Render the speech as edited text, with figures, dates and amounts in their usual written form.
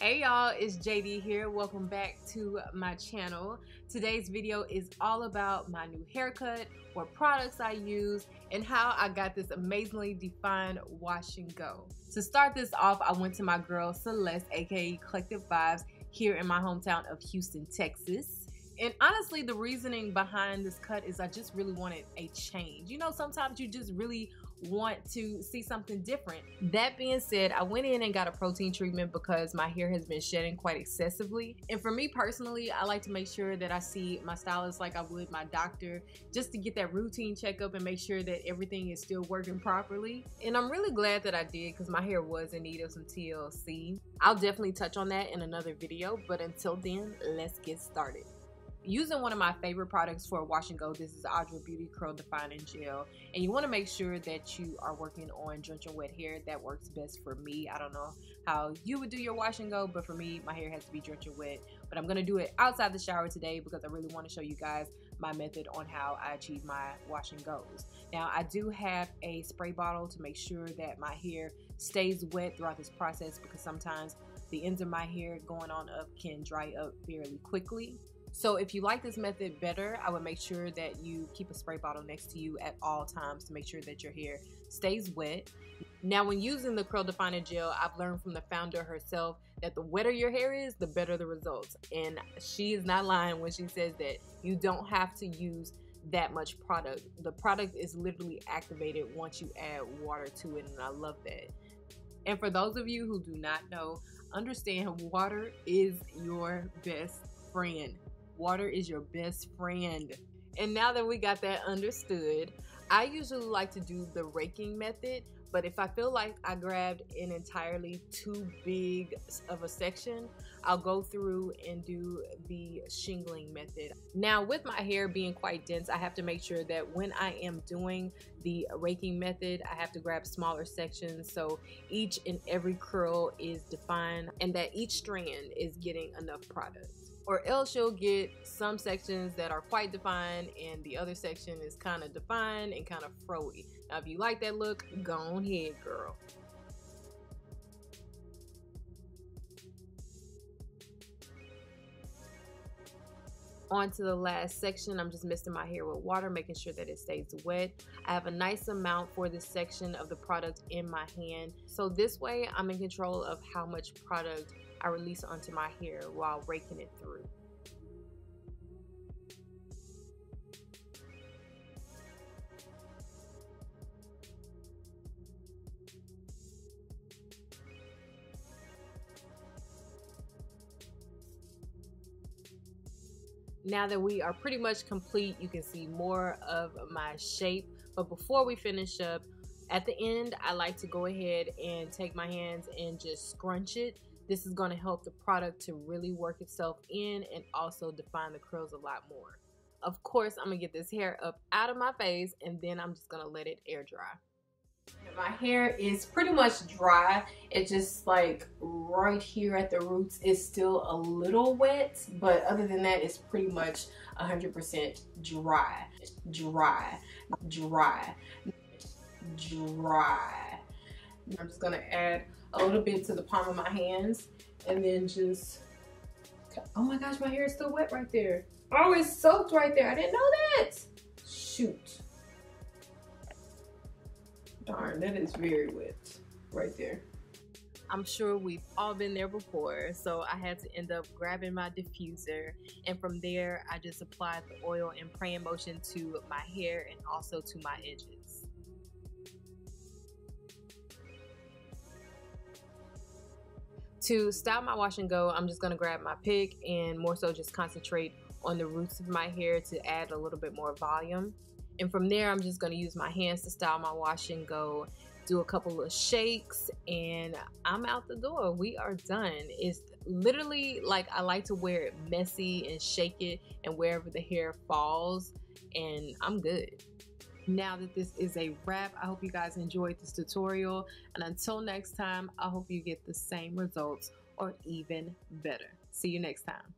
Hey y'all, it's JD here. Welcome back to my channel. Today's video is all about my new haircut, what products I use, and how I got this amazingly defined wash and go. To start this off, I went to my girl Celeste, aka Collective Vibes, here in my hometown of Houston, Texas. And honestly, the reasoning behind this cut is I just really wanted a change. You know, sometimes you just really want to see something different. That being said, I went in and got a protein treatment because my hair has been shedding quite excessively. And for me personally, I like to make sure that I see my stylist like I would my doctor, just to get that routine checkup and make sure that everything is still working properly. And I'm really glad that I did because my hair was in need of some TLC. I'll definitely touch on that in another video, but until then, let's get started. Using one of my favorite products for a wash and go, this is ADWOA Beauty Curl Defining Gel, and you want to make sure that you are working on drenching wet hair. That works best for me. I don't know how you would do your wash and go, but for me, my hair has to be drenching wet. But I'm going to do it outside the shower today because I really want to show you guys my method on how I achieve my wash and goes. Now, I do have a spray bottle to make sure that my hair stays wet throughout this process because sometimes the ends of my hair going on up can dry up fairly quickly. So if you like this method better, I would make sure that you keep a spray bottle next to you at all times to make sure that your hair stays wet. Now, when using the curl defining gel, I've learned from the founder herself that the wetter your hair is, the better the results. And she is not lying when she says that you don't have to use that much product. The product is literally activated once you add water to it, and I love that. And for those of you who do not know, understand water is your best friend. Water is your best friend. And now that we got that understood, I usually like to do the raking method, but if I feel like I grabbed an entirely too big of a section, I'll go through and do the shingling method. Now, with my hair being quite dense, I have to make sure that when I am doing the raking method, I have to grab smaller sections so each and every curl is defined and that each strand is getting enough product. Or else you'll get some sections that are quite defined and the other section is kind of defined and kind of froey. Now, if you like that look, go on ahead, girl. On to the last section. I'm just misting my hair with water, making sure that it stays wet. I have a nice amount for this section of the product in my hand, so this way I'm in control of how much product I release onto my hair while raking it through. Now that we are pretty much complete, you can see more of my shape. But before we finish up, at the end, I like to go ahead and take my hands and just scrunch it. This is going to help the product to really work itself in and also define the curls a lot more. Of course, I'm going to get this hair up out of my face and then I'm just going to let it air dry. My hair is pretty much dry. It's just like right here at the roots is still a little wet, but other than that, it's pretty much 100% dry. Dry. Dry. Dry. I'm just gonna add a little bit to the palm of my hands and then just, oh my gosh, my hair is still wet right there. Oh, it's soaked right there. I didn't know that. Shoot. Darn, that is very wet right there. I'm sure we've all been there before, so I had to end up grabbing my diffuser, and from there I just applied the oil in praying motion to my hair and also to my edges. To style my wash and go, I'm just going to grab my pick and more so just concentrate on the roots of my hair to add a little bit more volume. And from there, I'm just going to use my hands to style my wash and go, do a couple of shakes, and I'm out the door. We are done. It's literally like I like to wear it messy and shake it and wherever the hair falls, and I'm good. Now that this is a wrap, I hope you guys enjoyed this tutorial, and until next time, I hope you get the same results or even better. See you next time.